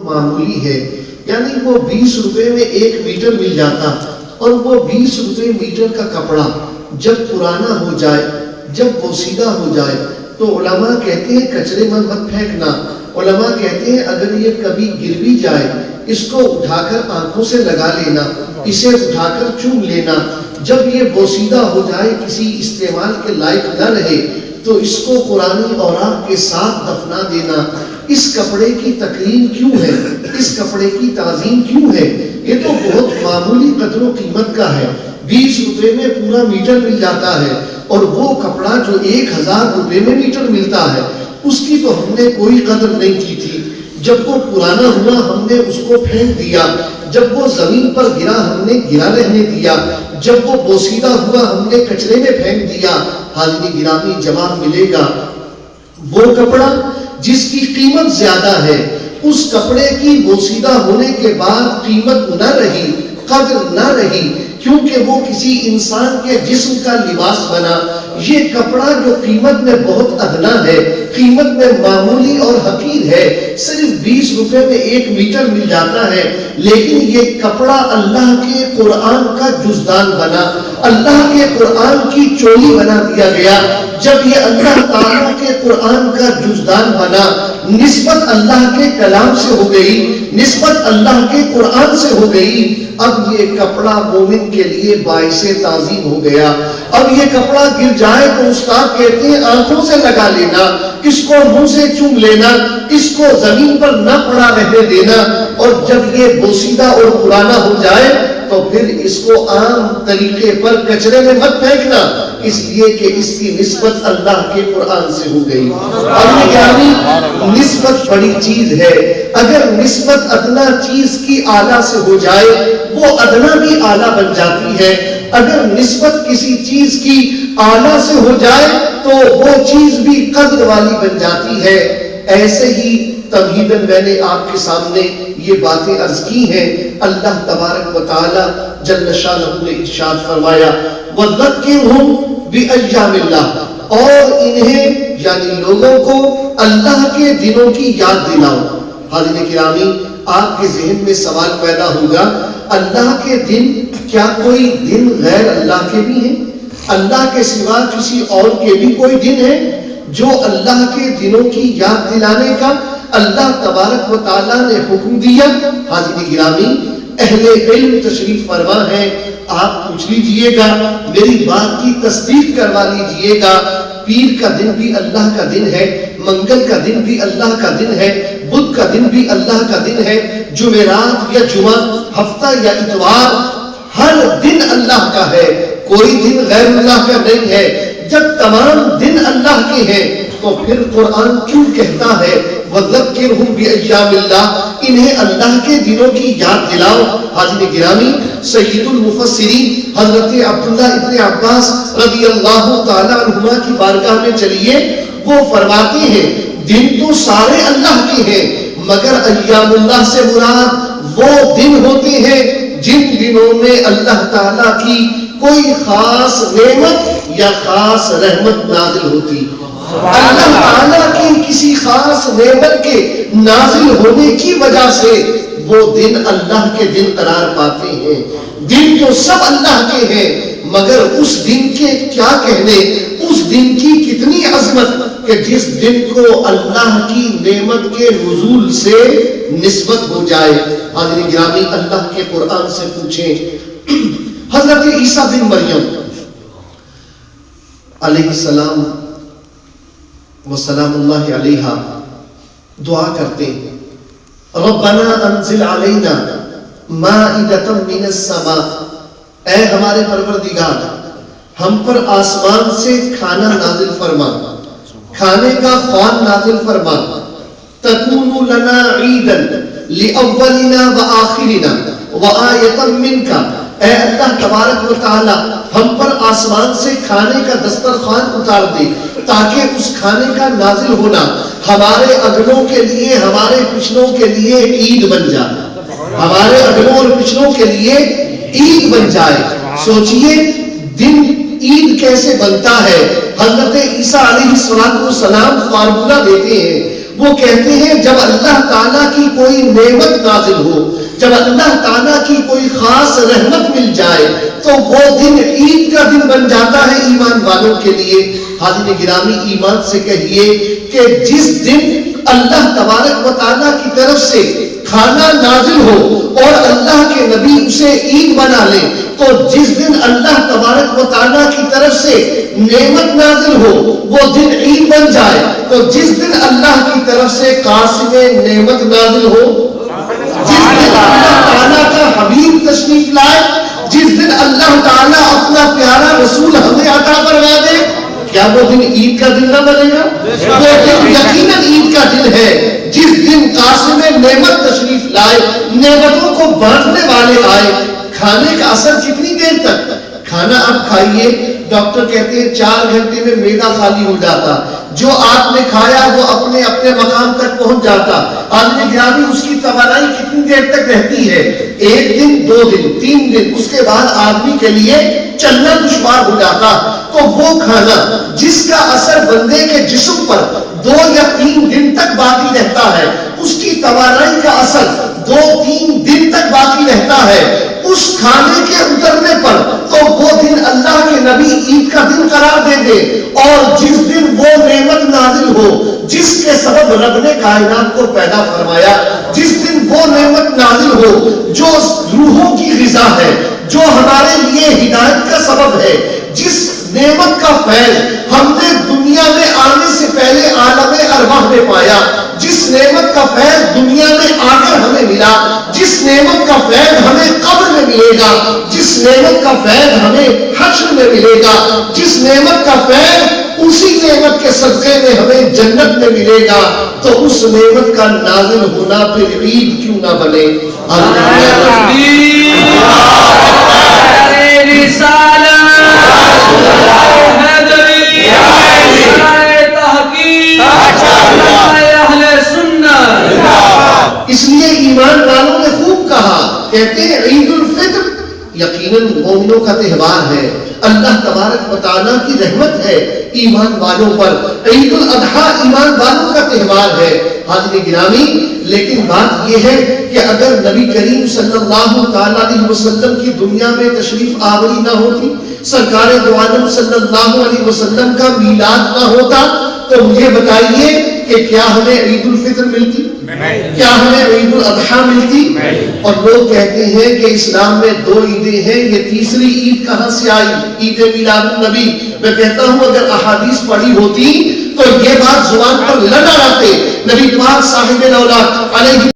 معمولی ہے، یعنی وہ 20 روپے میں 1 میٹر مل جاتا، اور وہ 20 روپے میٹر کا کپڑا جب پرانا ہو جائے، جب بوسیدہ ہو جائے، تو علماء کہتے ہیں کچرے میں مت پھینکنا۔ علماء کہتے ہیں اگر یہ کبھی گر بھی جائے، اس کو اٹھا کر آنکھوں سے لگا لینا، اسے اٹھا کر چوم لینا، جب یہ بوسیدہ ہو جائے، کسی استعمال کے لائق نہ رہے، تو اس کو قرآنی اوراق کے ساتھ دفنا دینا۔ اس کپڑے کی تکریم کیوں ہے؟ اس کپڑے کی تعظیم کیوں ہے؟ یہ تو بہت معمولی قدر و قیمت کا ہے، 20 روپے میں پورا میٹر مل جاتا ہے، اور وہ کپڑا جو 1000 روپے میں میٹر ملتا ہے، اس کی تو ہم نے کوئی قدر نہیں کی تھی۔ جب وہ پرانا ہوا ہم نے اس کو پھینک دیا، جب وہ زمین پر گرا ہم نے گرا رہنے دیا، جب وہ بوسیدہ ہوا ہم نے کچرے میں پھینک دیا۔ حاضرین گرامی، جواب ملے گا وہ کپڑا جس کی قیمت زیادہ ہے، اس کپڑے کی بوسیدہ ہونے کے بعد قیمت نہ رہی، قدر نہ رہی، کیونکہ وہ کسی انسان کے جسم کا لباس بنا۔ یہ کپڑا جو قیمت میں بہت ادنا ہے، قیمت میں معمولی اور حقیر ہے، صرف 20 روپے میں 1 میٹر مل جاتا ہے، لیکن یہ کپڑا اللہ کے قرآن کا جزدان بنا، اللہ کے قرآن کی چولی بنا دیا گیا۔ جب یہ اللہ تعالیٰ کے قرآن کا جزدان بنا، نسبت اللہ کے کلام سے ہو گئی، نسبت اللہ کے قرآن سے ہو گئی، اب یہ کپڑا مومن کے لیے باعث تعظیم ہو گیا۔ اب یہ کپڑا گر جائے تو استاد کہتے ہیں آنکھوں سے لگا لینا، اس کو منہ سے چوم لینا، اس کو زمین پر نہ پڑا رہنے دینا، اور جب یہ بوسیدہ اور پرانا ہو جائے تو پھر اس کو عام طریقے پر کچرے میں مت پھینکنا، اس لیے کہ اس کی نسبت اللہ کے قرآن سے ہو گئی۔ اب یعنی نسبت بڑی چیز ہے، اگر نسبت ادنا چیز کی اعلیٰ سے ہو جائے وہ ادنا بھی اعلیٰ بن جاتی ہے، اگر نسبت کسی چیز کی اعلیٰ سے ہو جائے تو وہ چیز بھی قدر والی بن جاتی ہے۔ ایسے ہی تمہیداً میں نے آپ کے سامنے یہ باتیں عرض کی ہیں۔ اللہ تبارک و تعالی جل شانہ نے ارشاد فرمایا وَذَكِّرْهُمْ بِأَيَّامِ اللَّهِ، اور انہیں یعنی لوگوں کو اللہ کے دنوں کی یاد دلاؤ۔ حاضرین گرامی، آپ کے ذہن میں سوال پیدا ہوگا، اللہ کے دن، کیا کوئی دن غیر اللہ کے بھی ہیں؟ اللہ کے سوا کسی اور کے بھی کوئی دن ہے جو اللہ کے دنوں کی یاد دلانے کا اللہ تبارک و تعالیٰ نے حکم دیا؟ حاضرین گرامی، اہل علم تشریف فرما ہے، آپ پوچھ لیجئے گا، میری بات کی تصدیق کروا لیجئے گا، پیر کا دن بھی اللہ کا دن ہے، منگل کا دن بھی اللہ کا دن ہے، بدھ کا دن بھی اللہ کا دن ہے، جمعرات یا جمعہ، ہفتہ یا اتوار، ہر دن اللہ کا ہے، کوئی دن غیر اللہ کا نہیں ہے۔ جب تمام دن اللہ کے ہیں تو پھر قرآن کیوں کہتا ہے وَذَكِّرْهُمْ بِأَيَّامِ اللَّهِ، انہیں اللہ کے دنوں کی یاد دلاؤ۔ حاضرین گرامی، سید المفسرین حضرت عبداللہ ابن عباس رضی اللہ تعالیٰ عنہما کی بارگاہ میں چلیے، وہ فرماتے ہیں دن تو سارے اللہ کے ہیں، مگر ایام اللہ سے مراد وہ دن ہوتے ہیں جن دنوں میں اللہ تعالیٰ کی کوئی خاص نعمت یا خاص رحمت نازل ہوتی۔ اللہ تعالیٰ کی کسی خاص نعمت کے نازل ہونے کی وجہ سے وہ دن اللہ کے دن قرار پاتے ہیں۔ دن تو سب اللہ کے ہیں، مگر اس دن کے کیا کہنے، اس دن کی کتنی عظمت کہ جس دن کو اللہ کی نعمت کے نزول سے نسبت ہو جائے۔ حاضرین گرامی، اللہ کے قرآن سے پوچھیں، حضرت عیسیٰ بن مریم علیہ السلام وسلام اللہ علیہ دعا کرتے ہیں ربنا انزل علینا مائدۃ من السماء، اے ہمارے پروردگار ہم پر آسمان سے کھانا نازل فرما، کھانے کا خوان نازل فرما، تکون لنا عیدا لاولنا وآخرنا وآیۃ منک، اے اللہ تبارک و تعالی ہم پر آسمان سے کھانے کا دسترخوان اتار دے تاکہ اس کھانے کا نازل ہونا ہمارے اگلوں کے لیے، ہمارے پچھلوں کے لیے عید بن جائے، ہمارے اگلوں اور پچھلوں کے لیے عید بن جائے۔ سوچئے دن عید کیسے بنتا ہے۔ حضرت عیسیٰ علیہ السلام فارمولہ دیتے ہیں، وہ کہتے ہیں جب اللہ تعالیٰ کی کوئی نعمت نازل ہو، جب اللہ تعالیٰ کی کوئی خاص رحمت مل جائے تو وہ دن عید کا دن بن جاتا ہے ایمان والوں کے لیے۔ حاضرین گرامی، ایمان سے کہیے کہ جس دن اللہ تبارک و تعالیٰ کی طرف سے کھانا نازل ہو اور اللہ کے نبی اسے عید بنا لے، تو جس دن اللہ تبارک و تعالیٰ کی طرف سے نعمت نازل ہو وہ دن عید بن جائے، تو جس دن اللہ کی طرف سے قاسم نعمت نازل ہو، جس دن اللہ تعالیٰ کا حبیب تشریف لائے، جس دن اللہ تعالیٰ اپنا پیارا رسول ہمیں عطا کروا دے، کیا وہ دن عید کا دن نہ بنے گا؟ وہ دن یقیناً عید کا دن ہے جس دن قاسم نعمت تشریف لائے، نعمتوں کو بانٹنے والے آئے۔ کھانے کا اثر کتنی دیر تک؟ کھانا آپ کھائیے، ڈاکٹر کہتے ہیں 4 گھنٹے میں معدہ خالی ہو جاتا، جو آپ نے کھایا وہ اپنے اپنے مقام تک پہنچ جاتا۔ آدمی گرامی، اس کی توانائی کتنی دیر تک رہتی ہے؟ 1 دن، 2 دن، 3 دن، اس کے بعد آدمی کے لیے چلنا دشوار ہو جاتا۔ تو وہ کھانا جس کا اثر بندے کے جسم پر 2 یا 3 دن تک باقی رہتا ہے، اس کی توانائی کا اثر 2-3 دن تک باقی رہتا ہے، اس کھانے کے اترنے پر تو وہ دن اللہ کے نبی عید کا دن قرار دے دے۔ اور جس دن وہ نعمت نازل ہو جس کے سبب رب نے کائنات کو پیدا فرمایا، جس دن وہ نعمت نازل ہو جو روحوں کی غذا ہے، جو ہمارے لیے ہدایت کا سبب ہے، جس نعمت کا فیض ہم نے دنیا میں آنے سے پہلے عالم ارواح میں پایا، جس نعمت کا فیض دنیا میں آ کر ہمیں ملا، جس نعمت کا فیض ہمیں قبر میں ملے گا، جس نعمت کا فیض ہمیں حشر میں ملے گا، جس نعمت کا فیض اسی نعمت کے صدقے میں ہمیں جنت میں ملے گا، تو اس نعمت کا نازل ہونا پھر عید کیوں نہ بنے؟ اس لیے ایمان والوں نے خوب کہا، کہتے ہیں عید الفطر یقیناً مومنوں کا تہوار ہے، اللہ تبارک و تعالیٰ کی رحمت ہے ایمان والوں پر، عید الاضحیٰ ایمان والوں کا تہوار ہے۔ حاضرین گرامی، لیکن بات یہ ہے کہ اگر نبی کریم صلی اللہ تعالیٰ علیہ وسلم کی دنیا میں تشریف آوری نہ ہوتی، سرکار دو عالم صلی اللہ علیہ وسلم کا میلاد نہ ہوتا، تو مجھے بتائیے کہ کیا ہمیں عید الفطر ملتی؟ کیا ہمیں عید الاضحیٰ ملتی؟ اور لوگ کہتے ہیں کہ اسلام میں 2 عیدیں ہیں، یہ تیسری عید کہاں سے آئی؟ عید میلاد النبی۔ میں کہتا ہوں اگر احادیث پڑھی ہوتی تو یہ بات زبان پر نہ لاتے، نبی پاک صاحب الاولاد علیہ